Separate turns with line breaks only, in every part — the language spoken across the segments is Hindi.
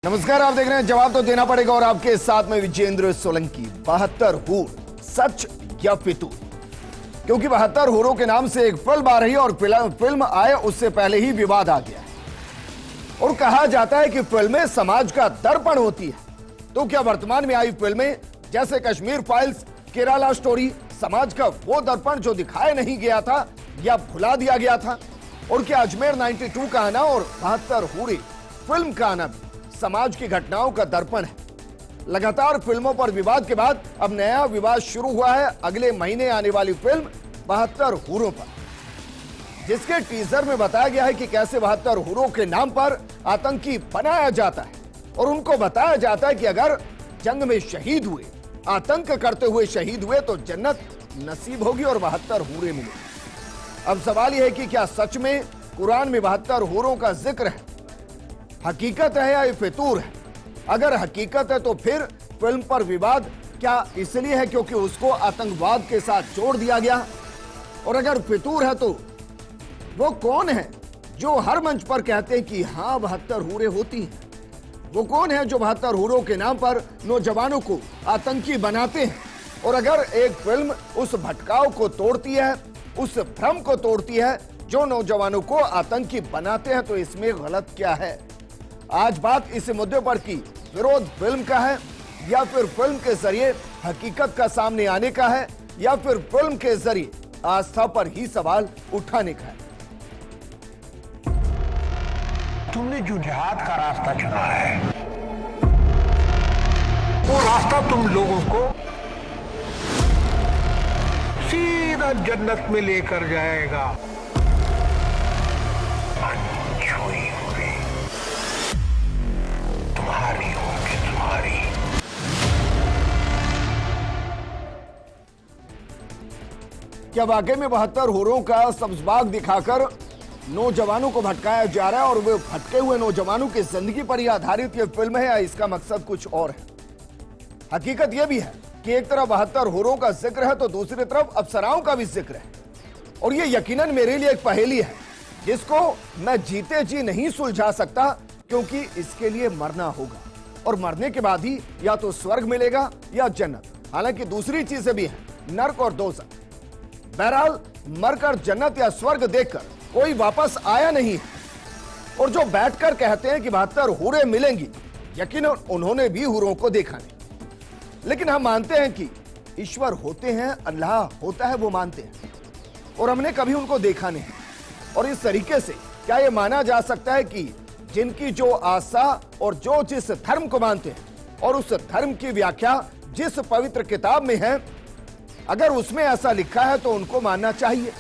नमस्कार, आप देख रहे हैं जवाब तो देना पड़ेगा और आपके साथ में विजेंद्र सोलंकी। 72 हूर, सच या फितूर? क्योंकि 72 हूरों के नाम से एक फिल्म आ रही है और फिल्म आए उससे पहले ही विवाद आ गया है और कहा जाता है कि फिल्में समाज का दर्पण होती है। तो क्या वर्तमान में आई फिल्में जैसे कश्मीर फाइल्स, केरला स्टोरी समाज का वो दर्पण जो दिखाया नहीं गया था या भुला दिया गया था? और क्या अजमेर 92 का आना और 72 हूरे फिल्म का आना भी समाज की घटनाओं का दर्पण है? लगातार फिल्मों पर विवाद के बाद अब नया विवाद शुरू हुआ है अगले महीने आने वाली फिल्म 72 हूरों पर, जिसके टीजर में बताया गया है कि कैसे 72 हूरों के नाम पर आतंकी बनाया जाता है और उनको बताया जाता है कि अगर जंग में शहीद हुए, आतंक करते हुए शहीद हुए तो जन्नत नसीब होगी और 72 हूरे मिलेंगे। अब सवाल यह है कि क्या सच में कुरान में 72 हूरों का जिक्र है? हकीकत है या ये फितूर है? अगर हकीकत है तो फिर फिल्म पर विवाद क्या इसलिए है क्योंकि उसको आतंकवाद के साथ जोड़ दिया गया? और अगर फितूर है तो वो कौन है जो हर मंच पर कहते हैं कि हाँ 72 हूरें होती हैं? वो कौन है जो 72 हूरों के नाम पर नौजवानों को आतंकी बनाते हैं? और अगर एक फिल्म उस भटकाव को तोड़ती है, उस भ्रम को तोड़ती है जो नौजवानों को आतंकी बनाते हैं, तो इसमें गलत क्या है? आज बात इस मुद्दे पर की विरोध फिल्म का है या फिर फिल्म के जरिए हकीकत का सामने आने का है या फिर फिल्म के जरिए आस्था पर ही सवाल उठाने का है?
तुमने जो जिहाद का रास्ता चुना है वो रास्ता तुम लोगों को सीधा जन्नत में लेकर जाएगा। अनछुई हुई तुम्हारी होगी, तुम्हारी।
क्या वाकई में 72 हूरों का सब्जबाग दिखाकर नौजवानों को भटकाया जा रहा है और वे भटके हुए नौजवानों की जिंदगी पर ही आधारित ये फिल्म है या इसका मकसद कुछ और है? हकीकत यह भी है कि एक तरफ 72 हूरों का जिक्र है तो दूसरी तरफ अप्सराओं का भी जिक्र है और ये यकीनन मेरे लिए एक पहेली है जिसको मैं जीते जी नहीं सुलझा सकता, क्योंकि इसके लिए मरना होगा और मरने के बाद ही या तो स्वर्ग मिलेगा या जन्नत। हालांकि दूसरी चीजें भी हैं, नर्क और दोज़ख। बहरहाल मरकर जन्नत या स्वर्ग देखकर कोई वापस आया नहीं है और जो बैठकर कहते हैं कि 72 हूरें मिलेंगी, यकीनन उन्होंने भी हूरों को देखा नहीं। लेकिन हम मानते हैं कि ईश्वर होते हैं, अल्लाह होता है, वो मानते हैं और हमने कभी उनको देखा नहीं। और इस तरीके से क्या यह माना जा सकता है कि जिनकी जो आस्था और जो जिस धर्म को मानते हैं और उस धर्म की व्याख्या जिस पवित्र किताब में है, अगर उसमें ऐसा लिखा है तो उनको मानना चाहिए।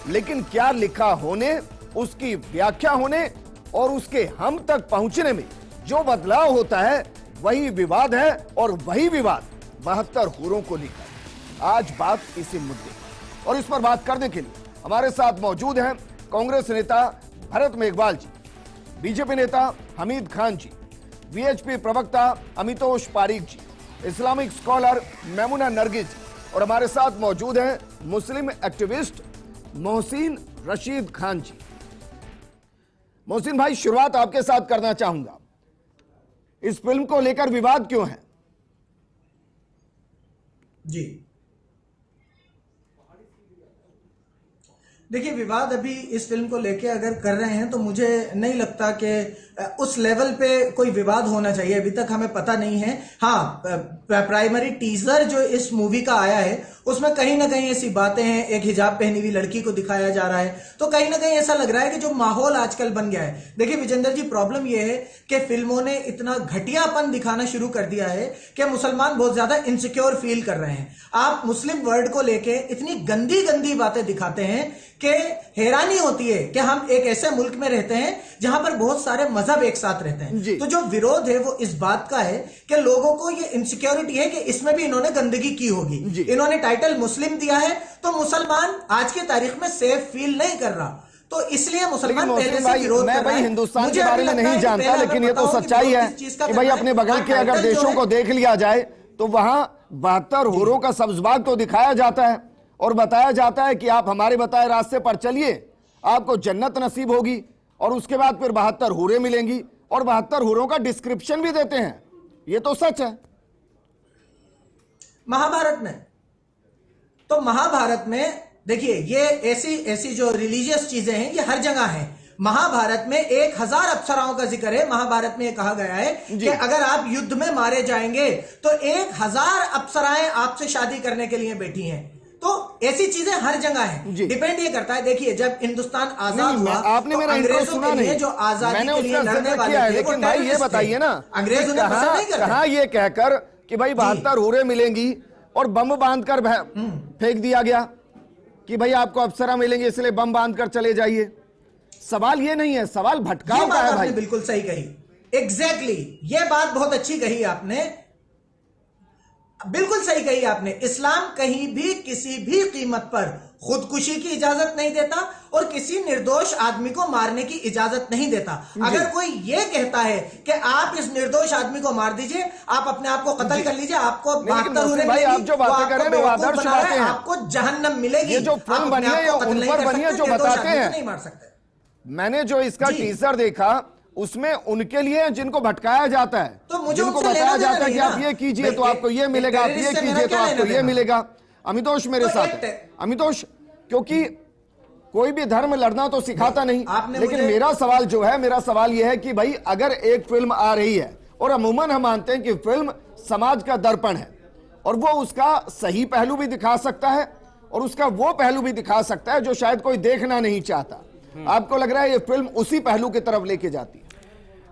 लेकिन क्या लिखा होने, उसकी व्याख्या होने और उसके हम तक पहुंचने में जो बदलाव होता है वही विवाद है और वही विवाद 72 हूरों को लेकर। आज बात इसी मुद्दे और इस पर बात करने के लिए हमारे साथ मौजूद हैं कांग्रेस नेता भरत मेघवाल जी, बीजेपी नेता हमीद खान जी, वीएचपी प्रवक्ता अमितोष पारीक जी, इस्लामिक स्कॉलर मेमुना नरगिस जी और हमारे साथ मौजूद हैं मुस्लिम एक्टिविस्ट मोहसिन रशीद खान जी। मोहसिन भाई, शुरुआत आपके साथ करना चाहूंगा। इस फिल्म को लेकर विवाद क्यों है?
जी देखिए, विवाद अभी इस फिल्म को लेके अगर कर रहे हैं तो मुझे नहीं लगता कि उस लेवल पे कोई विवाद होना चाहिए। अभी तक हमें पता नहीं है। हाँ, प्राइमरी टीजर जो इस मूवी का आया है उसमें कहीं ना कहीं ऐसी बातें हैं, एक हिजाब पहनी हुई लड़की को दिखाया जा रहा है, तो कहीं ना कहीं ऐसा लग रहा है कि जो माहौल आजकल बन गया है। देखिए विजेंद्र जी, प्रॉब्लम यह है कि फिल्मों ने इतना घटियापन दिखाना शुरू कर दिया है कि मुसलमान बहुत ज्यादा इनसिक्योर फील कर रहे हैं। आप मुस्लिम वर्ल्ड को लेके इतनी गंदी गंदी बातें दिखाते हैं कि हैरानी होती है कि हम एक ऐसे मुल्क में रहते हैं जहां पर बहुत सारे मजहब एक साथ रहते हैं। तो जो विरोध है वो इस बात का है कि लोगों को ये इनसिक्योरिटी है कि इसमें भी इन्होंने गंदगी की होगी। इन्होंने टाइटल मुस्लिम दिया है तो मुसलमान आज की तारीख में सेफ फील नहीं कर रहा, तो इसलिए मुसलमान पहले से विरोध कर रहा है।
मैं भाई हिंदुस्तान के बारे में नहीं जानता, लेकिन ये तो सच्चाई है कि भाई अपने बगल के अगर देशों को देख लिया जाए तो वहां 72 हूरों का सब्जबाग तो दिखाया जाता है और बताया जाता है कि आप हमारे बताए रास्ते पर चलिए, आपको जन्नत नसीब होगी और उसके बाद फिर 72 हूरें मिलेंगी। और 72 हूरों का डिस्क्रिप्शन भी देते हैं। ये तो सच है।
महाभारत में, तो महाभारत में देखिए, ये ऐसी ऐसी जो रिलीजियस चीजें हैं ये हर जगह हैं। महाभारत में 1000 अप्सराओं का जिक्र है। महाभारत में कहा गया है कि अगर आप युद्ध में मारे जाएंगे तो 1000 अप्सराएं आपसे शादी करने के लिए बैठी हैं। तो ऐसी चीजें हर जगह हैं। डिपेंड ये करता है, देखिए जब हिंदुस्तान आजाद हुआ,
आपने
तो
मेरा इंट्रो सुना नहीं,
जो आजादी के लिए लड़ने वाले थे,
लेकिन भाई ये बताइए ना,
अंग्रेजों ने पसंद नहीं करते।
कहां ये कहकर कि भाई 72 हूरें मिलेंगी और बम बांधकर फेंक दिया गया कि भाई आपको अप्सरा मिलेंगे इसलिए बम बांधकर चले जाइए। सवाल ये नहीं है, सवाल भटकाव का है भाई।
बिल्कुल सही कही, एग्जैक्टली ये बात बहुत अच्छी कही आपने, बिल्कुल सही कही आपने। इस्लाम कहीं भी किसी भी कीमत पर खुदकुशी की इजाजत नहीं देता और किसी निर्दोष आदमी को मारने की इजाजत नहीं देता। अगर कोई ये कहता है कि आप इस निर्दोष आदमी को मार दीजिए, आप अपने आप को कत्ल कर लीजिए, आपको 72
भाई आप जो बातें कर रहे हैं वो आदर्श बातें हैं,
आपको जहन्नम मिलेगी।
ये जो फिल्म बनी है उन पर बनी है, जो बताते हैं
नहीं मार सकते।
मैंने जो इसका टीजर देखा उसमें उनके लिए जिनको भटकाया जाता है,
तो मुझे
जिनको
उनसे
बताया
लेना
जाता है
देना
कि
नहीं
आप
ना।
ये कीजिए तो आपको ये मिलेगा, आप ये कीजिए तो आपको ये मिलेगा। अमितोष मेरे साथ है, अमितोष, क्योंकि कोई भी धर्म लड़ना तो सिखाता नहीं, लेकिन मेरा सवाल जो है, मेरा सवाल यह है कि भाई अगर एक फिल्म आ रही है और अमूमन हम मानते हैं कि फिल्म समाज का दर्पण है और वो उसका सही पहलू भी दिखा सकता है और उसका वो पहलू भी दिखा सकता है जो शायद कोई देखना नहीं चाहता, आपको लग रहा है ये फिल्म उसी पहलू की तरफ लेके जाती है?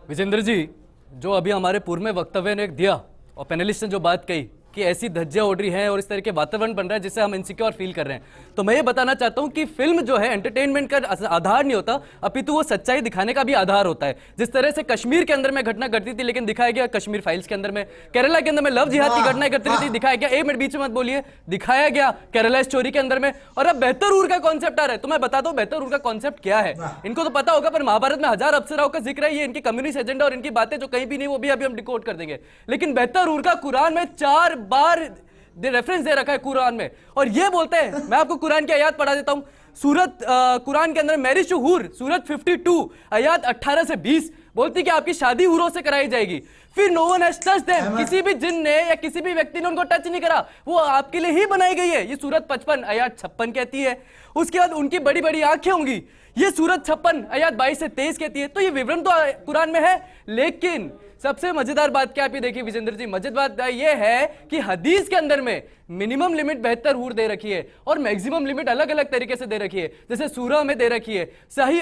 विजेंद्र जी, जो अभी हमारे पूर्व में वक्तव्य ने दिया और पैनलिस्ट ने जो बात कही कि ऐसी धज्जियां उड़ रही हैं और इस तरह के वातावरण बन रहा है जिससे हम इनसिक्योर फील कर रहे हैं, तो मैं ये बताना चाहता हूं कि फिल्म जो है एंटरटेनमेंट का आधार नहीं होता, अपितु वो सच्चाई दिखाने का भी आधार होता है। जिस तरह से कश्मीर के अंदर में घटना घटती थी लेकिन दिखाया गया कश्मीर फाइल्स के अंदर में, केरला के अंदर में लव जिहाद की घटना घटती थी, दिखाया गया, एक मिनट बीच में मत बोलिए, दिखाया गया केरला स्टोरी के अंदर में। और अब बेहतर उर का कॉन्सेप्ट आ रहा है, तो मैं बता दूं बेहतर उर का कॉन्सेप्ट क्या है। इनको तो पता होगा, पर महाभारत में 1000 अप्सराओं का जिक्र है, ये इनकी कम्युनिस्ट एजेंडा और इनकी बातें जो कहीं भी नहीं, वो भी अभी हम डिकोड कर देंगे। लेकिन बेहतर उर का कुरान में 4 बार रेफरेंस दे रखा है कुरान में, और ये बोलते हैं, मैं आपको कुरान की आयत पढ़ा देता हूं, सूरत कुरान के अंदर मैरिज टू हूर, सूरत 52 आयत 18 से 20 बोलती कि आपकी शादी हूरों से कराई जाएगी। फिर no one has touched them, किसी भी जिन ने या किसी भी व्यक्ति ने उनको टच नहीं करा, वो आपके लिए ही बनाई गई है। ये सूरत 55 आयत 56 कहती है। उसके बाद उनकी बड़ी बड़ी आंखें होंगी, ये सूरत 56 आयत 22 से 23 कहती है। तो ये विवरण तो कुरान में है, लेकिन सबसे मजेदार बात क्या आप ये देखिए विजेंद्र जी, मजेदार बात यह है कि हदीस के अंदर में मिनिमम लिमिट बेहतर हूर दे रखी है और मैक्सिमम लिमिट अलग अलग तरीके से दे रखी है। जैसे सूरह में दे रखी है, सही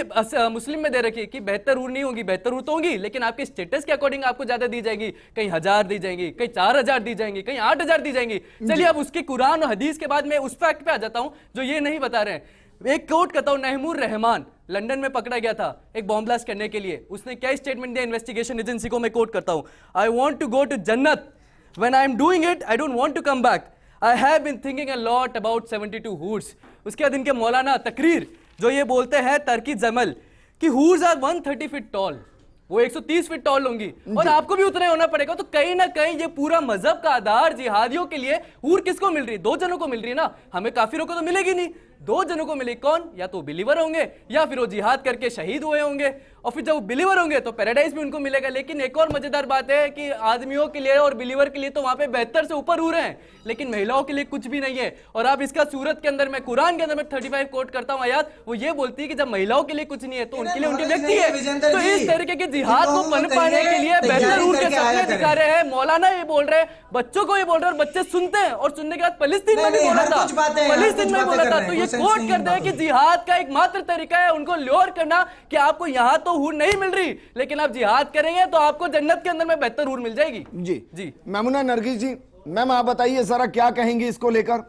मुस्लिम में दे रखी है कि बेहतर हूर नहीं होगी, बेहतर हूर तो होगी लेकिन आपके स्टेटस के अकॉर्डिंग आपको ज्यादा दी जाएगी, कहीं 1000 दी जाएंगी, कहीं 4000 दी जाएंगी, कहीं 8000 दी जाएंगी। चलिए अब उसके कुरान और हदीस के बाद मैं उस फैक्ट पे आ जाता हूं जो ये नहीं बता रहे हैं। एक कोट करता हूं, नहमूर रहमान लंदन में पकड़ा गया था एक बॉम्ब ब्लास्ट करने के लिए, उसने क्या स्टेटमेंट दिया इन्वेस्टिगेशन एजेंसी को, मैं कोट करता हूं, I want to go to jannat, when I am doing it I don't want to come back, I have been thinking a lot about 72 hoors. उसके बाद इनके मौलाना तकरीर जो ये बोलते हैं तरकी जमल कि हूर्स आर 130 फीट टॉल, वो 130 फीट टॉल होंगी और आपको भी उतना होना पड़ेगा। तो कहीं ना कहीं ये पूरा मजहब का आधार जिहादियों के लिए हूर किसको मिल रही है? 2 जनों को मिल रही है ना, हमें काफिरों को तो मिलेगी नहीं। 2 जनों को मिले, कौन? या तो बिलीवर होंगे या फिर वो जिहाद करके शहीद हुए होंगे, और फिर जब वो बिलीवर होंगे तो पैराडाइज भी उनको मिलेगा। लेकिन एक और मजेदार बात है कि आदमियों के लिए और बिलीवर के लिए तो वहां पे बेहतर से ऊपर हूर हैं, लेकिन महिलाओं के लिए कुछ भी नहीं है। और आप इसका सूरत के अंदर में कुरान के अंदर में 35 कोट करता हूं आयत, वो ये बोलती है कि जब महिलाओं के लिए कुछ नहीं है तो उनके लिए उनके व्यक्ति है। तो इस तरीके के जिहाद को पनपाने के लिए बेहतर हूर के सपने दिखा रहे हैं। मौलाना ये बोल रहे हैं, बच्चों को ये बोल रहे हैं, और बच्चे सुनते हैं। और सुनने के बाद फलस्तीन में भी बोला था, फलस्तीन में बोला था। तो ये कोट करते हैं कि जिहाद का एकमात्र तरीका है उनको ल्योर करना कि आपको यहां तो हूर नहीं मिल रही, लेकिन आप जिहाद करेंगे तो आपको जन्नत के अंदर में बेहतर हूर मिल जाएगी।
जी जी, मेमुना नरगिस जी, मैम आप बताइए जरा क्या कहेंगी इसको लेकर?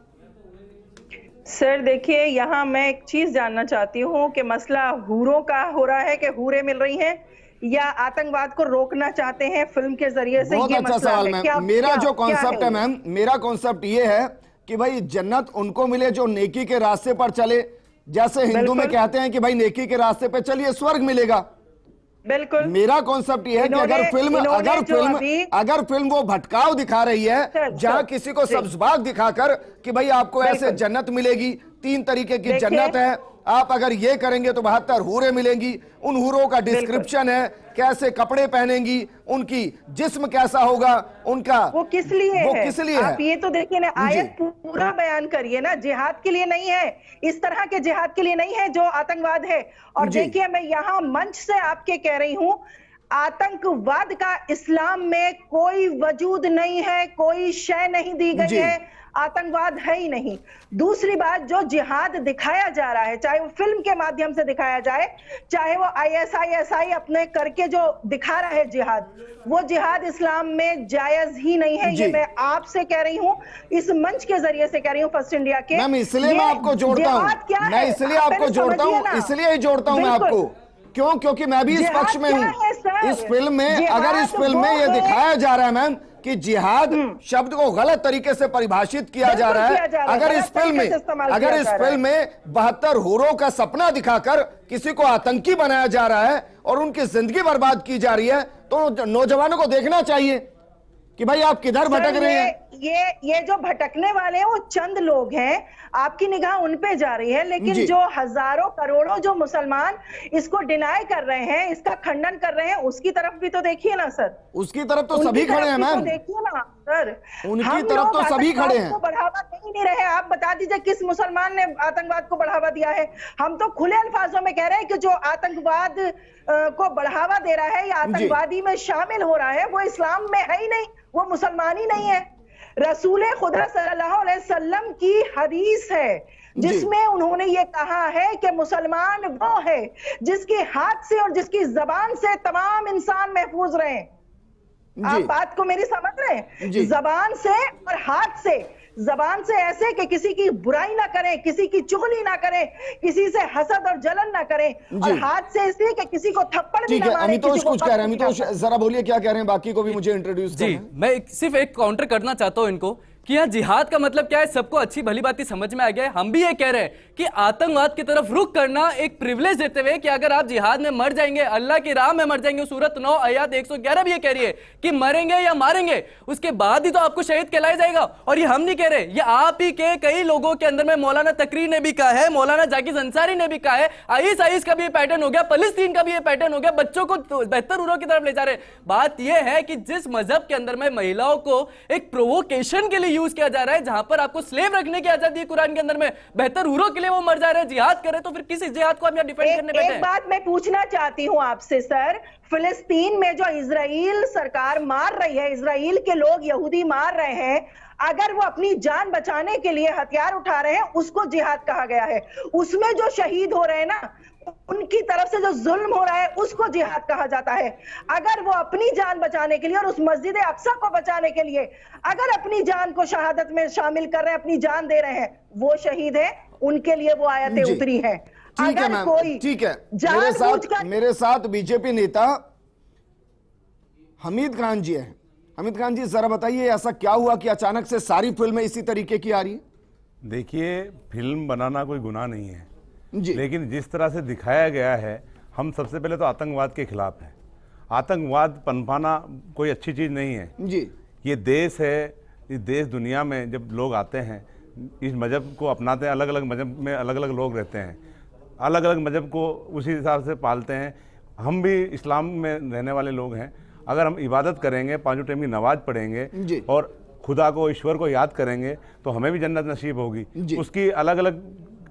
सर देखिए, यहाँ मैं एक चीज जानना चाहती हूँ कि मसला हूरों का हो रहा है कि हूरें मिल रही हैं या आतंकवाद को रोकना चाहते हैं फिल्म के जरिए से?
बहुत
ये
अच्छा सवाल मैम। मेरा जो कॉन्सेप्ट है मैम, मेरा कॉन्सेप्ट ये है कि भाई जन्नत उनको मिले जो नेकी के रास्ते पर चले। जैसे हिंदू में कहते हैं कि भाई नेकी के रास्ते पे चलिए स्वर्ग मिलेगा,
बिल्कुल
मेरा कॉन्सेप्ट ये है कि अगर फिल्म वो भटकाव दिखा रही है जहां किसी को सब्ज़बाग दिखाकर कि भाई आपको ऐसे जन्नत मिलेगी, 3 तरीके की जन्नत है, आप अगर ये करेंगे तो 72 हूरें मिलेंगी, उन हूरों का डिस्क्रिप्शन है, कैसे कपड़े पहनेंगी, उनकी जिस्म कैसा होगा, उनका
वो किस लिए
वो
है?
किस लिए
आप
है?
ये तो देखिए ना, आयत पूरा बयान करिए ना। जिहाद के लिए नहीं है, इस तरह के जिहाद के लिए नहीं है जो आतंकवाद है। और
जी।
देखिए, मैं यहाँ मंच से आपके कह रही हूँ, आतंकवाद का इस्लाम में कोई वजूद नहीं है, कोई शय नहीं दी गई
जी।
है, आतंकवाद है ही नहीं। दूसरी बात, जो जिहाद दिखाया जा रहा है, चाहे वो फिल्म के माध्यम से दिखाया जाए, चाहे वो ISI अपने करके जो दिखा रहा है जिहाद, वो जिहाद इस्लाम में जायज ही नहीं है। ये मैं आपसे कह रही हूँ, इस मंच के जरिए से कह रही हूँ, फर्स्ट इंडिया के।
मैम इसलिए मैं आपको जोड़ता हूँ, मैं इसलिए आपको जोड़ता हूँ, इसलिए ही जोड़ता हूँ मैं आपको। क्यों? क्योंकि मैं भी इस पक्ष में हूँ। इस फिल्म में, अगर इस फिल्म में ये दिखाया जा रहा है मैम कि जिहाद शब्द को गलत तरीके से परिभाषित किया जा रहा है, अगर इस फिल्म में 72 हूरों का सपना दिखाकर किसी को आतंकी बनाया जा रहा है और उनकी जिंदगी बर्बाद की जा रही है, तो नौजवानों को देखना चाहिए कि भाई आप किधर भटक रहे हैं।
ये जो भटकने वाले हैं वो चंद लोग हैं, आपकी निगाह उन पे जा रही है, लेकिन जो हजारों करोड़ों जो मुसलमान इसको डिनाई कर रहे हैं, इसका खंडन कर रहे हैं, उसकी तरफ भी तो देखिए ना सर।
उसकी तरफ तो सभी खड़े हैं मैम,
देखिए ना सर,
उनकी तरफ तो सभी खड़े हैं।
बढ़ावा नहीं रहे। आप बता दीजिए किस मुसलमान ने आतंकवाद को बढ़ावा दिया है? हम तो खुले अल्फाजों में कह रहे हैं कि जो आतंकवाद को बढ़ावा दे रहा है या आतंकवादी में शामिल हो रहा है, वो इस्लाम में है ही नहीं, वो मुसलमान ही नहीं है। रसूल खुदा सल्लल्लाहु अलैहि वसल्लम की हदीस है जिसमें उन्होंने ये कहा है कि मुसलमान वो है जिसके हाथ से और जिसकी जबान से तमाम इंसान महफूज रहे। आप बात को मेरी समझ रहे हैं? जबान से और हाथ से। जबान से ऐसे कि किसी की बुराई ना करें, किसी की चुगली ना करें, किसी से हसद और जलन ना करें, और हाथ से इसलिए कि किसी को थप्पड़ भी ना मारें।
अमितोष कुछ कह रहे हैं, अमितोष जरा बोलिए क्या कह रहे हैं, बाकी को भी मुझे इंट्रोड्यूस
जी। मैं सिर्फ एक काउंटर करना चाहता हूं इनको कि यहाँ जिहाद का मतलब क्या है, सबको अच्छी भली बात समझ में आ गया है। हम भी ये कह रहे हैं कि आतंकवाद की तरफ रुख करना एक प्रिविलेज देते हुए कि अगर आप जिहाद में मर जाएंगे, अल्लाह की राह में मर जाएंगे, सूरत 9 आयत 111 भी ये कह रही है कि मरेंगे या मारेंगे उसके बाद ही तो आपको शहीद कहलाया जाएगा। और ये हम नहीं कह रहे, ये आप ही के कई लोगों के अंदर में मौलाना तकरीर ने भी कहा है, मौलाना जाकिर अंसारी ने भी कहा है, आईएस का भी पैटर्न हो गया, फलस्तीन का भी ये पैटर्न हो गया, बच्चों को 72 हूरों की तरफ ले जा रहे। बात यह है कि जिस मजहब के अंदर में महिलाओं को एक प्रोवोकेशन के लिए यूज किया जा रहा है, जहां पर आपको स्लेव रखने की आजादी है कुरान के अंदर में, 72 हूरों के लिए वो मर जा रहे हैं, जिहाद कर रहे, तो फिर किस जिहाद को आप यहां डिफेंड करने बैठे हैं?
एक बात मैं पूछना चाहती हूं आपसे सर, फिलिस्तीन में जो इजराइल सरकार मार रही है, इजराइल के लोग यहूदी मार रहे हैं, अगर वो अपनी जान बचाने के लिए हथियार उठा रहे हैं, उसको जिहाद कहा गया है। उसमें जो शहीद हो रहे हैं ना, उनकी तरफ से जो जुल्म हो रहा है, उसको जिहाद कहा जाता है। अगर वो अपनी जान बचाने के लिए और उस मस्जिद अक्सा को बचाने के लिए अगर अपनी जान को शहादत में शामिल कर रहे हैं, अपनी जान दे रहे हैं, वो शहीद है, उनके लिए वो आयतें उतरी हैं।
ठीक है मैम, ठीक है। मेरे साथ बीजेपी नेता हमीद खान जी हैं। हमीद खान जी जरा बताइए, ऐसा क्या हुआ कि अचानक से सारी फिल्में इसी तरीके की आ रही है?
देखिए, फिल्म बनाना कोई गुनाह नहीं है
जी,
लेकिन जिस तरह से दिखाया गया है, हम सबसे पहले तो आतंकवाद के खिलाफ हैं। आतंकवाद पनपाना कोई अच्छी चीज़ नहीं है
जी।
ये देश है, इस देश दुनिया में जब लोग आते हैं, इस मज़हब को अपनाते हैं, अलग अलग मज़हब में अलग अलग लोग रहते हैं, अलग अलग मज़हब को उसी हिसाब से पालते हैं। हम भी इस्लाम में रहने वाले लोग हैं। अगर हम इबादत करेंगे, 5 टाइम की नमाज पढ़ेंगे और खुदा को, ईश्वर को याद करेंगे, तो हमें भी जन्नत नसीब होगी। उसकी अलग अलग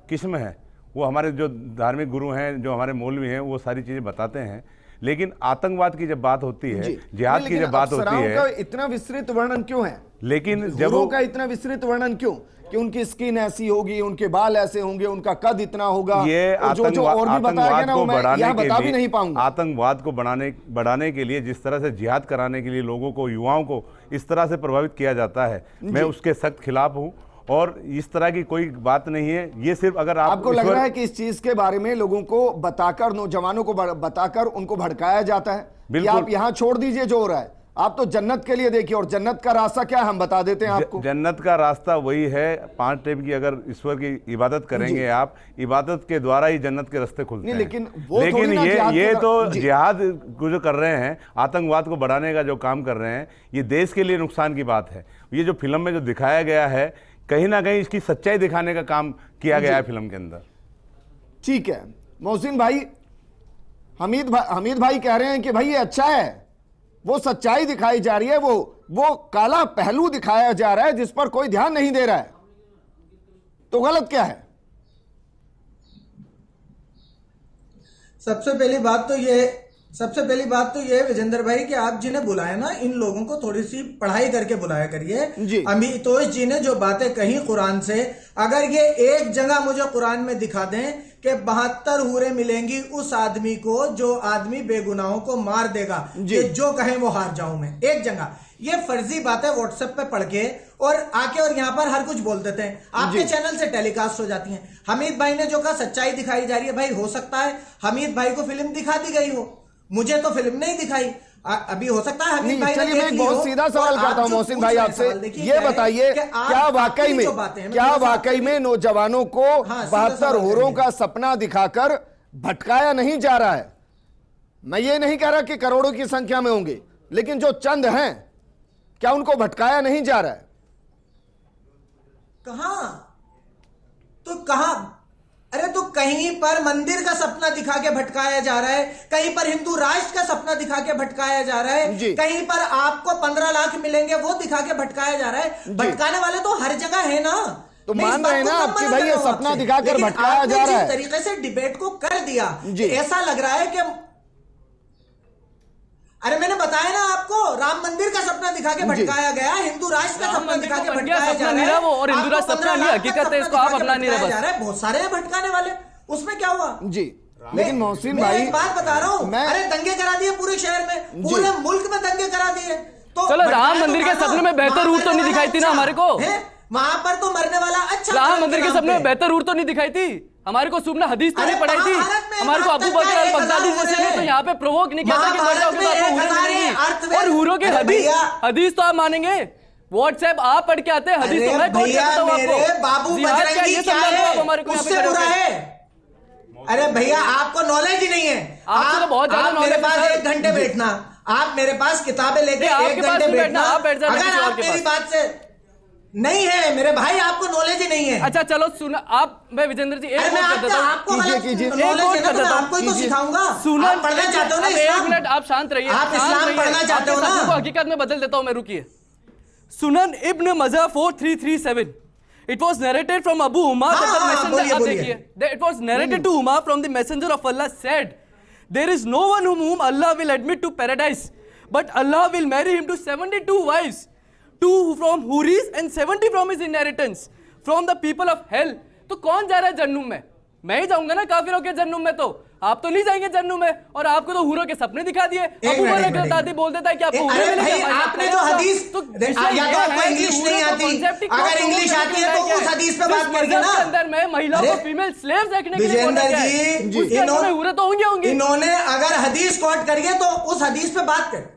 किस्म है, वो हमारे जो धार्मिक गुरु हैं, जो हमारे मौलवी हैं, वो सारी चीज़ें बताते हैं। लेकिन आतंकवाद की जब बात होती है, जिहाद की जब बात होती है,
इतना विस्तृत वर्णन क्यों है?
लेकिन जब
का इतना विस्तृत वर्णन क्यों कि उनकी स्किन ऐसी होगी, उनके बाल ऐसे होंगे, उनका कद इतना होगा,
ये आतंकवाद को बढ़ाने के लिए,
नहीं
आतंकवाद को बढ़ाने के लिए जिस तरह से जिहाद कराने के लिए लोगों को, युवाओं को इस तरह से प्रभावित किया जाता है, मैं उसके सख्त खिलाफ हूँ। और इस तरह की कोई बात नहीं है। ये सिर्फ अगर
आपको लग रहा है कि इस चीज के बारे में लोगों को बताकर, नौजवानों को बताकर उनको भड़काया जाता है? बिल्कुल। आप यहाँ छोड़ दीजिए जो हो रहा है, आप तो जन्नत के लिए देखिए, और जन्नत का रास्ता क्या है हम बता देते हैं आपको।
जन्नत का रास्ता वही है, 5 टाइम की अगर ईश्वर की इबादत करेंगे आप, इबादत के द्वारा ही जन्नत के रास्ते खुलते हैं।
लेकिन
ये तो जिहाद जो कर रहे हैं, आतंकवाद को बढ़ाने का जो काम कर रहे हैं, ये देश के लिए नुकसान की बात है। ये जो फिल्म में जो दिखाया गया है, कहीं ना कहीं इसकी सच्चाई दिखाने का काम किया गया है फिल्म के अंदर।
ठीक है मोहसिन भाई, हमीद भाई कह रहे हैं कि भाई ये अच्छा है, वो सच्चाई दिखाई जा रही है, वो काला पहलू दिखाया जा रहा है जिस पर कोई ध्यान नहीं दे रहा है, तो गलत क्या है?
सबसे पहली बात तो ये विजेंद्र भाई कि आप जिन्हें बुलाए ना, इन लोगों को थोड़ी सी पढ़ाई करके बुलाया
जी।
करिए। अमितोष जी ने जो बातें कही कुरान से, अगर ये एक जगह मुझे कुरान में दिखा दें कि 72 हूरें मिलेंगी उस आदमी को जो आदमी बेगुनाहों को मार देगा, कि जो कहें वो हार जाऊं मैं, एक जगह। ये फर्जी बातें व्हाट्सएप पे पढ़ के और आके और यहाँ पर हर कुछ बोल देते हैं, आपके चैनल से टेलीकास्ट हो जाती हैं। हमीद भाई ने जो कहा सच्चाई दिखाई जा रही है, भाई हो सकता है हमीद भाई को फिल्म दिखा दी गई हो, मुझे तो फिल्म नहीं दिखाई। अभी हो सकता है हमीद भाई ने
चलिए मैं एक बहुत सीधा सवाल करता हूं मोहसिन भाई आपसे, ये बताइए क्या वाकई में नौजवानों को 72 हूरों का सपना दिखाकर भटकाया नहीं जा रहा है? मैं ये नहीं कह रहा कि करोड़ों की संख्या में होंगे, लेकिन जो चंद हैं क्या उनको भटकाया नहीं जा रहा है?
कहां? अरे तो कहीं पर मंदिर का सपना दिखा के भटकाया जा रहा है, कहीं पर हिंदू राष्ट्र का सपना दिखा के भटकाया जा रहा है, कहीं पर आपको 15 लाख मिलेंगे वो दिखा के भटकाया जा रहा है। भटकाने वाले तो हर जगह है ना,
तो मान रहे हैं ना आपकी भाई ये सपना दिखाकर भटकाया जा रहा है।
जिस तरीके से डिबेट को कर दिया, ऐसा लग रहा है कि अरे मैंने बताया ना आपको, राम मंदिर का सपना दिखा के भटकाया गया, हिंदू राष्ट्र का सपना दिखा के भटकाया जा रहा है,
और हिंदू राष्ट्र सपना नहीं, हकीकत है, इसको आप अपना नहीं रहा है।
बहुत सारे हैं भटकाने वाले, उसमें क्या हुआ
जी? लेकिन मोहसिन भाई
एक बात बता रहा हूं, अरे दंगे करा दिए पूरे शहर में, पूरे मुल्क में दंगे करा दिए, तो
चलो राम मंदिर के सपने में बेहतर रूट तो नहीं दिखाई थी ना हमारे को,
वहां पर तो मरने वाला अच्छा,
राम मंदिर के सपने में बेहतर रूट तो नहीं दिखाई थी हमारे को, सुबह हदीस तो नहीं पढ़ाई थी हमारे को, अबू बकर अल बगदादी जैसे ने तो यहाँ पे प्रोवोक नहीं किया था कि मर जाओगे तो आपको हूरें मिलेंगी, और हूरों के हदीस तो आप मानेंगे? व्हाट्सएप आप पढ़ के आते हैं, हदीस तो मैं कोट करता हूं आपको, जिहाद क्या ये समझा दो आप हमारे को यहाँ पे खड़े होकर।
अरे भैया आपको नॉलेज ही नहीं है,
आपको तो बहुत ज्यादा
मेरे
नॉलेज
पास
है।
1 घंटे बैठना, आप मेरे पास किताबें लेके 1 घंटे बैठना, अगर आप मेरी बात से नहीं है मेरे भाई, आपको नॉलेज ही नहीं है।
अच्छा चलो सुना आप, मैं विजेंद्र जी एक कोट कर देता हूं,
कीजिए
नॉलेज है तो आपको ही तो सिखाऊंगा।
सुनो
आप पढ़ना चाहते हो ना इस्लाम?
1 मिनट आप शांत रहिए,
आप इस्लाम पढ़ना चाहते हो ना?
आपको हकीकत में बदल देता हूं मैं, रुकिए। सुनन इब्न मजा 4337, it was narrated from Abu Umar that the messenger, आप देखिए, it was narrated to Umar from the messenger of Allah said, there is no one whom Allah will admit to paradise, but Allah will marry him to 72 wives, 2 from Huris and 70 from his inheritance, from the people of hell। तो कौन जा रहा है जन्नूम में? मैं ही जाऊंगा ना काफिरों के जन्नूम में, तो आप तो नहीं जाएंगे जन्नूम में, और आपको तो हूरों के सपने दिखा दिए। अबू बकर दादी बोल देता है कि आपको हूरें मिलेंगे,
आपने जो हदीस
तो
या तो आपको इंग्लिश नहीं आती, अगर इंग्लिश आती है तो उस हदीस पे बात करिए ना।
अंदर में महिलाओं को फीमेल स्लेव्स देखने के लिए बोला गया है, उसके अंदर में हूरें तो होंगे।
इन्होंने अगर हदीस कोट करिए तो उस हदीस पे बात कर।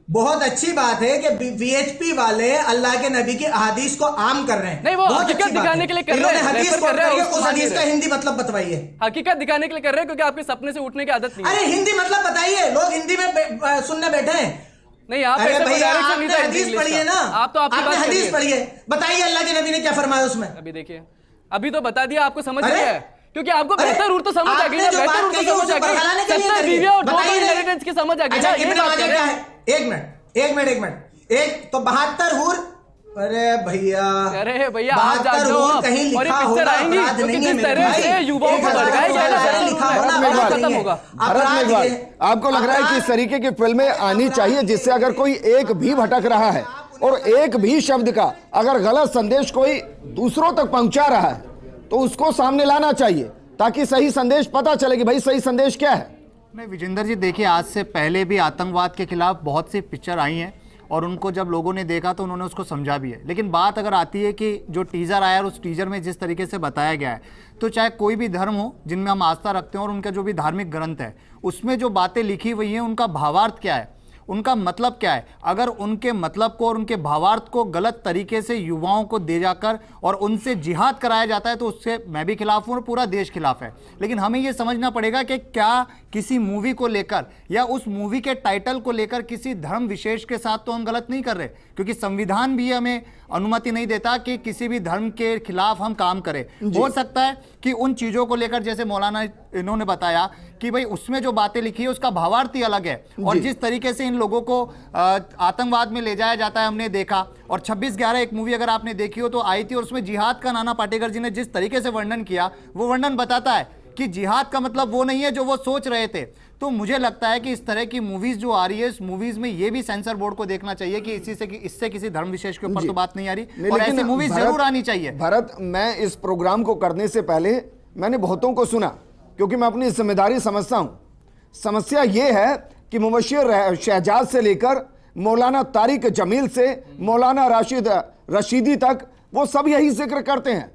बहुत अच्छी बात है कि वीएचपी वाले अल्लाह के नबी की अहादीस को आम कर रहे हैं,
नहीं वो हकीकत दिखाने के लिए कर रहे हैं,
हदीस
रेफर कर रहे हैं,
उस हदीस का हिंदी मतलब बताइए।
हकीकत दिखाने के लिए कर रहे हैं क्योंकि आपके सपने से उठने की आदत नहीं है।
अरे हिंदी मतलब बताइए, लोग हिंदी में सुनने बैठे हैं।
नहीं आप
अरे भैया
डायरेक्शन नहीं
आपने
था
हदीस पढ़ी है ना,
आप तो आपकी बात
हदीस पढ़ी है, बताइए अल्लाह के नबी ने क्या फरमाया उसमें।
अभी देखिए, अभी तो बता दिया, आपको समझ गया है क्योंकि आपको बेहतर रूट तो समझ आ गई ना, बेहतर रूट तो समझ आ गई, 70 बीवियां और 2 इनहेरिटेंस की समझ आ गई ना, ये बात कर रहे हैं।
एक मिनट, एक तो 72 हूर, अरे भैया
आप जान जाओ,
कहीं लिखा होगा अपराध नहीं है मेरे भाई,
युवाओं को भड़काया जाएगा,
लिखा होगा
खत्म होगा।
आपको लग रहा है कि इस तरीके की फिल्में आनी चाहिए जिससे अगर कोई एक भी भटक रहा है और एक भी शब्द का अगर गलत संदेश कोई दूसरों तक पहुंचा रहा है तो उसको सामने लाना चाहिए ताकि सही संदेश पता चले कि भाई सही संदेश क्या है।
नहीं विजेंद्र जी, देखिए आज से पहले भी आतंकवाद के खिलाफ बहुत सी पिक्चर आई हैं और उनको जब लोगों ने देखा तो उन्होंने उसको समझा भी है, लेकिन बात अगर आती है कि जो टीज़र आया और उस टीज़र में जिस तरीके से बताया गया है, तो चाहे कोई भी धर्म हो जिनमें हम आस्था रखते हैं और उनका जो भी धार्मिक ग्रंथ है उसमें जो बातें लिखी हुई हैं उनका भावार्थ क्या है उनका मतलब क्या है। अगर उनके मतलब को और उनके भावार्थ को गलत तरीके से युवाओं को दे जाकर और उनसे जिहाद कराया जाता है तो उससे मैं भी खिलाफ हूं और पूरा देश खिलाफ है। लेकिन हमें यह समझना पड़ेगा कि क्या किसी मूवी को लेकर या उस मूवी के टाइटल को लेकर किसी धर्म विशेष के साथ तो हम गलत नहीं कर रहे, क्योंकि संविधान भी हमें अनुमति नहीं देता कि किसी भी धर्म के खिलाफ हम काम करें। हो सकता है कि उन चीजों को लेकर जैसे मौलाना इन्होंने बताया कि भाई उसमें जो बातें लिखी है उसका भावार्थ ही अलग है, और जिस तरीके से इन लोगों को आतंकवाद में ले जाया जाता है हमने देखा। और 26/11 एक मूवी अगर आपने देखी हो तो आई थी, और उसमें जिहाद का नाना पाटेकर जी ने जिस तरीके से वर्णन किया वो वर्णन बताता है कि जिहाद का मतलब वो नहीं है जो वो सोच रहे थे। तो मुझे लगता है कि इस तरह की मूवीज जो आ रही है, इस मूवीज में ये भी सेंसर बोर्ड को देखना चाहिए कि इससे किसी धर्म विशेष के ऊपर तो बात नहीं आ रही, और ऐसी मूवीज जरूर आनी चाहिए।
भरत, मैं इस प्रोग्राम को करने से पहले मैंने बहुतों को सुना, क्योंकि मैं अपनी जिम्मेदारी समझता हूं। समस्या यह है कि मुबश्शिर शहजाद से लेकर मौलाना तारिक जमील से मौलाना राशिद रशीदी तक वो सब यही जिक्र करते हैं,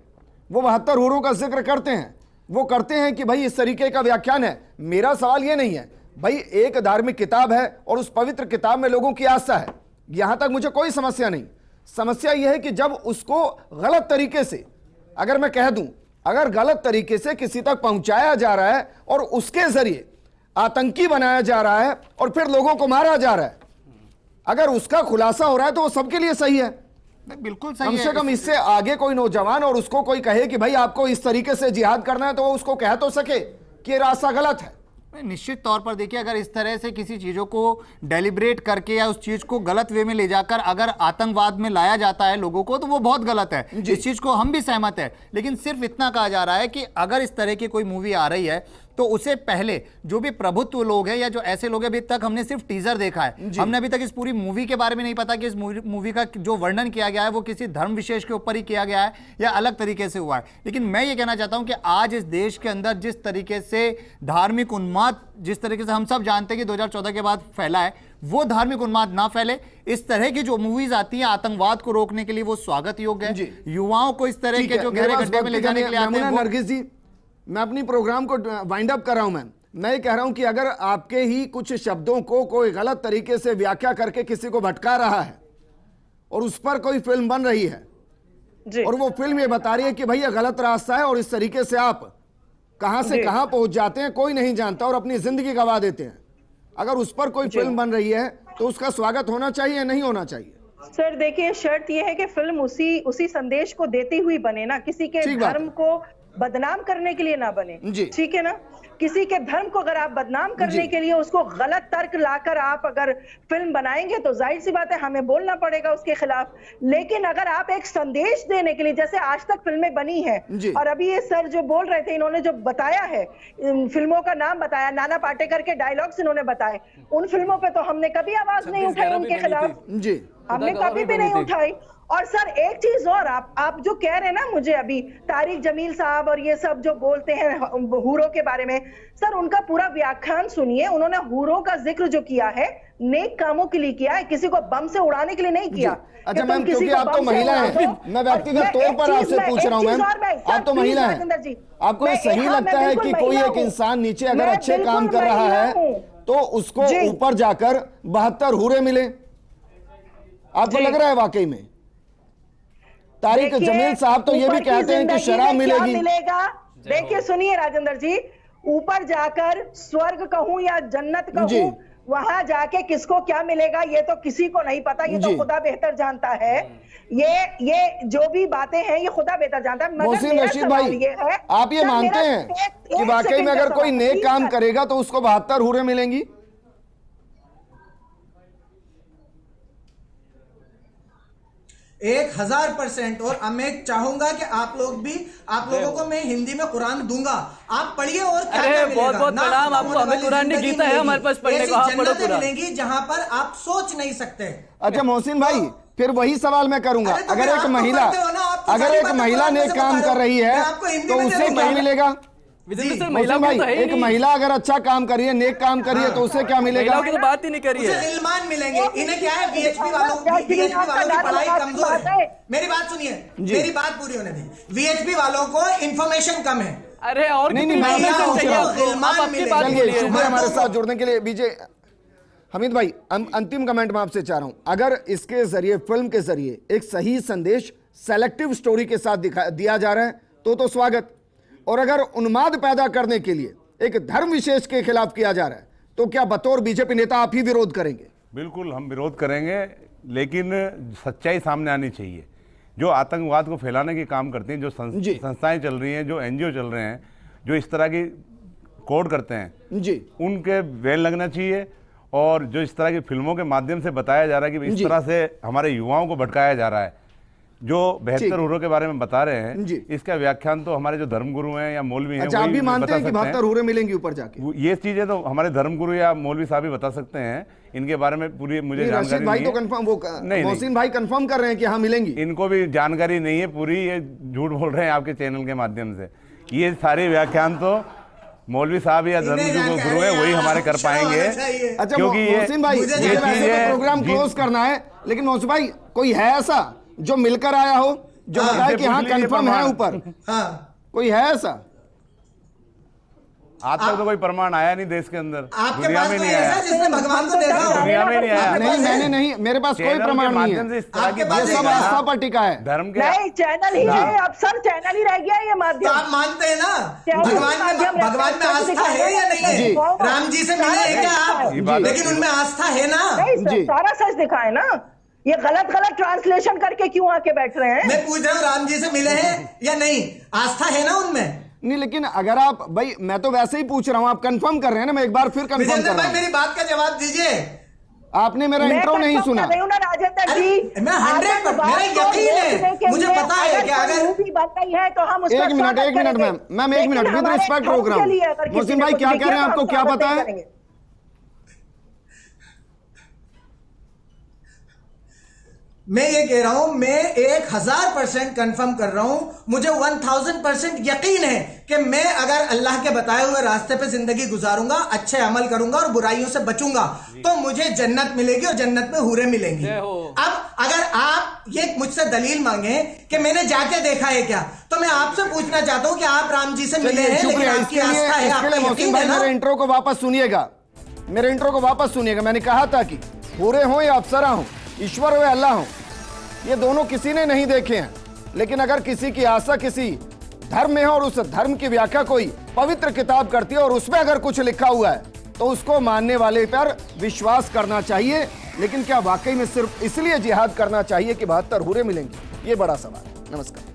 वो 72 हूरों का जिक्र करते हैं, वो करते हैं कि भाई इस तरीके का व्याख्यान है। मेरा सवाल ये नहीं है भाई, एक धार्मिक किताब है और उस पवित्र किताब में लोगों की आस्था है, यहां तक मुझे कोई समस्या नहीं। समस्या यह है कि जब उसको गलत तरीके से, अगर मैं कह दूं, अगर गलत तरीके से किसी तक पहुंचाया जा रहा है और उसके जरिए आतंकी बनाया जा रहा है और फिर लोगों को मारा जा रहा है, अगर उसका खुलासा हो रहा है तो वो सबके लिए सही है।
बिल्कुल सही
कम
है।
से कम इससे आगे कोई नौजवान और उसको कोई कहे कि भाई आपको इस तरीके से जिहाद करना है, तो वो उसको कह तो सके कि ये रास्ता गलत है।
निश्चित तौर पर देखिए, अगर इस तरह से किसी चीज़ों को डेलिब्रेट करके या उस चीज़ को गलत वे में ले जाकर अगर आतंकवाद में लाया जाता है लोगों को, तो वो बहुत गलत है। इस चीज़ को हम भी सहमत है, लेकिन सिर्फ इतना कहा जा रहा है कि अगर इस तरह की कोई मूवी आ रही है तो उसे पहले जो भी प्रभुत्व लोग हैं या जो ऐसे लोग हैं, अभी तक हमने सिर्फ टीजर देखा है, हमने अभी तक इस पूरी मूवी के बारे में नहीं पता कि इस मूवी का जो वर्णन किया गया है वो किसी धर्म विशेष के ऊपर ही किया गया है या अलग तरीके से हुआ है। लेकिन मैं ये कहना चाहता हूं कि आज इस देश के अंदर जिस तरीके से धार्मिक उन्माद, जिस तरीके से हम सब जानते हैं कि 2014 के बाद फैला है, वो धार्मिक उन्माद ना फैले। इस तरह की जो मूवीज आती हैं आतंकवाद को रोकने के लिए वो स्वागत योग्य है। युवाओं को इस तरह के जो गहरे गड्ढे में ले जाने के लिए आते हैं।
नरगिस जी, मैं अपनी प्रोग्राम को वाइंड अप कर रहा हूं। मैं ये कह रहा हूं कि अगर आपके ही कुछ शब्दों को कोई गलत तरीके से व्याख्या करके किसी को भटका रहा है और उस पर कोई फिल्म बन रही है
जी।
और वो फिल्म ये बता रही है कि भाई ये गलत रास्ता है और इस तरीके से आप कहां से कहां पहुंच जाते हैं कोई नहीं जानता और अपनी जिंदगी गंवा देते हैं, अगर उस पर कोई फिल्म बन रही है तो उसका स्वागत होना चाहिए, नहीं होना चाहिए?
सर देखिए, शर्त यह है कि फिल्म उसी संदेश को देती हुई बने ना, किसी के धर्म को बदनाम करने के लिए ना बने। ठीक है ना, किसी के धर्म को अगर आप बदनाम करने के लिए उसको गलत तर्क लाकर आप अगर फिल्म बनाएंगे तो जाहिर सी बात है हमें बोलना पड़ेगा उसके खिलाफ। लेकिन अगर आप एक संदेश देने के लिए, जैसे आज तक फिल्में बनी हैं और अभी ये सर जो बोल रहे थे, इन्होंने जो बताया है, फिल्मों का नाम बताया, नाना पाटेकर के डायलॉग्स इन्होंने बताए, उन फिल्मों पे तो हमने कभी आवाज नहीं उठाई उनके खिलाफ, हमने कभी भी नहीं उठाई। और सर एक चीज और, आप जो कह रहे हैं ना मुझे अभी, तारिक जमील साहब और ये सब जो बोलते हैं हूरों के बारे में, सर उनका पूरा व्याख्यान सुनिए। उन्होंने हूरों का जिक्र जो किया है नेक कामों के लिए किया है, किसी को बम से उड़ाने के लिए नहीं किया।
अच्छा मैम, क्योंकि आप तो महिला हैं, मैं व्यक्तिगत तौर पर आपसे पूछ रहा हूं मैम, आप तो महिला हैं, आपको ये सही लगता है कि कोई एक इंसान नीचे अगर अच्छे काम कर रहा है तो उसको ऊपर जाकर 72 हूरे मिले? आपको लग रहा है वाकई में? तारिक जमील साहब तो ये भी कहते हैं कि शराब मिलेगी।
देखिए सुनिए राजेंद्र जी, ऊपर जाकर स्वर्ग कहूं या जन्नत कहूं, वहां जाके किसको क्या मिलेगा ये तो किसी को नहीं पता, ये तो खुदा बेहतर जानता है। ये जो भी बातें हैं ये खुदा बेहतर जानता है।
मोहसिन रशीद भाई, आप ये मानते हैं कि वाकई में अगर कोई नेक काम करेगा तो उसको 72 हूरें मिलेंगी?
1000%। और मैं चाहूंगा कि आप लोगों को मैं हिंदी में कुरान दूंगा, आप पढ़िए और क्या क्या मिलेगा।
बहुत बहुत प्रणाम आपको, हमें कुरान नहीं गीता है हमारे पास पढ़ने को, आप पढ़ो कुरान।
मिलेंगी जहां पर आप सोच नहीं सकते।
अच्छा मोहसिन भाई, फिर वही सवाल मैं करूंगा, अगर एक महिला नेक काम कर रही है तो उसे क्या मिलेगा? एक महिला अगर अच्छा काम करी है, नेक काम करी है, तो उसे क्या मिलेगा?
महिलाओं की तो बात ही नहीं करी है।
इल्मान मिलेंगे। इन्हें क्या है, वीएचपी वालों की पढ़ाई कमजोर है। मेरी बात सुनिए, मेरी बात पूरी होने दी। वीएचपी वालों को इंफॉर्मेशन कम है।
अरे और
नहीं, मैं पूछ रहा हूं। चलिए, शुक्रिया हमारे साथ जुड़ने के लिए। बीजे हमीद भाई, अंतिम कमेंट मैं आपसे चाह रहा हूं, अगर इसके जरिए, फिल्म के जरिए एक सही संदेश सेलेक्टिव स्टोरी के साथ दिया जा रहा है तो स्वागत, और अगर उन्माद पैदा करने के लिए एक धर्म विशेष के खिलाफ किया जा रहा है तो क्या बतौर बीजेपी नेता आप ही विरोध करेंगे?
बिल्कुल हम विरोध करेंगे, लेकिन सच्चाई सामने आनी चाहिए। जो आतंकवाद को फैलाने की काम करती हैं, जो संस्थाएं चल रही हैं, जो एनजीओ चल रहे हैं, जो इस तरह की कोड करते हैं
जी,
उनके बैन लगना चाहिए। और जो इस तरह की फिल्मों के माध्यम से बताया जा रहा है कि इस तरह से हमारे युवाओं को भटकाया जा रहा है, जो 72 हुरों के बारे में बता रहे हैं, इसका व्याख्यान तो हमारे जो धर्मगुरु हैं या मौलवी हैं,
अच्छा, आप भी मानते हैं कि 72 हुरें मिलेंगी ऊपर जाके?
ये चीजें तो हमारे धर्मगुरु या मौलवी साहब ही बता सकते हैं, इनके बारे में पूरी मुझे जानकारी
रशीद भाई
नहीं
तो
है।
कंफर्म, मोहसिन भाई कंफर्म कर रहे हैं कि हाँ मिलेंगी,
इनको भी जानकारी नहीं है पूरी, ये झूठ बोल रहे हैं आपके चैनल के माध्यम से। ये सारे व्याख्यान तो मौलवी साहब या धर्मगुरु है वही हमारे कर पाएंगे।
अच्छा
क्योंकि
मोहसिन भाई, मुझे वैसे तो प्रोग्राम क्लोज करना है, लेकिन मोहसिन भाई कोई है ऐसा जो मिलकर आया हो, जो बताए कि हाँ कंफर्म है ऊपर?
हाँ,
कोई है ऐसा?
आज तक तो कोई प्रमाण आया नहीं देश के अंदर,
आपके
दुनिया
पास
में
कोई
नहीं आया,
ऐसा जिसने भगवान को देखा हो?
दुनिया में नहीं आया।
नहीं, मैंने नहीं, मेरे पास कोई प्रमाण नहीं है,
आपके पास
ये सब आस्था पर टिका है।
धर्म के
नहीं, चैनल ही है, अब सर चैनल ही रह गया है ये
तो
माध्यम।
आप मानते हैं ना
चैनल
भगवान में आस्था है या नहीं है? राम जी से मिले हैं क्या आप? लेकिन उनमें आस्था है ना?
नहीं सर, सारा सच दिखाए ना, ये गलत ट्रांसलेशन करके क्यों आके बैठ रहे हैं?
मैं पूछ रहा हूँ, राम जी से मिले हैं या नहीं? आस्था है ना उनमें?
नहीं, लेकिन अगर आप भाई, मैं तो वैसे ही पूछ रहा हूं, आप कंफर्म कर रहे हैं ना, मैं एक बार फिर कंफर्म कर रहा हूं।
मेरी बात का जवाब दीजिए।
आपने मेरा इंट्रो नहीं सुना।
राजेंद्र जी,
मैं 100% मेरा यकीन है, मुझे पता है कि अगर
मूवी बन रही है तो हम उसका
एक मिनट मैम, एक minute, with respect program, Mohsin भाई क्या कह रहे हैं, आपको क्या पता है?
मैं ये कह रहा हूं, मैं 1000% कंफर्म कर रहा हूं, मुझे 1000% यकीन है कि मैं अगर अल्लाह के बताए हुए रास्ते पे जिंदगी गुजारूंगा, अच्छे अमल करूंगा और बुराइयों से बचूंगा, तो मुझे जन्नत मिलेगी और जन्नत में हूरें मिलेंगी। अब अगर आप ये मुझसे दलील मांगे कि मैंने जाके देखा है क्या, तो मैं आपसे पूछना चाहता हूं कि आप राम जी से मिले हैं, लेकिन आपकी आस्था है, आपका यकीन है ना?
मेरे इंट्रो को वापस सुनिएगा, मेरे इंट्रो को वापस सुनिएगा। मैंने कहा था कि हूरें हो या अप्सरा हो, ईश्वर हो या अल्लाह हो, ये दोनों किसी ने नहीं देखे हैं, लेकिन अगर किसी की आस्था किसी धर्म में है और उस धर्म की व्याख्या कोई पवित्र किताब करती है और उसमें अगर कुछ लिखा हुआ है तो उसको मानने वाले पर विश्वास करना चाहिए। लेकिन क्या वाकई में सिर्फ इसलिए जिहाद करना चाहिए कि 72 हूरें मिलेंगी? ये बड़ा सवाल है। नमस्कार।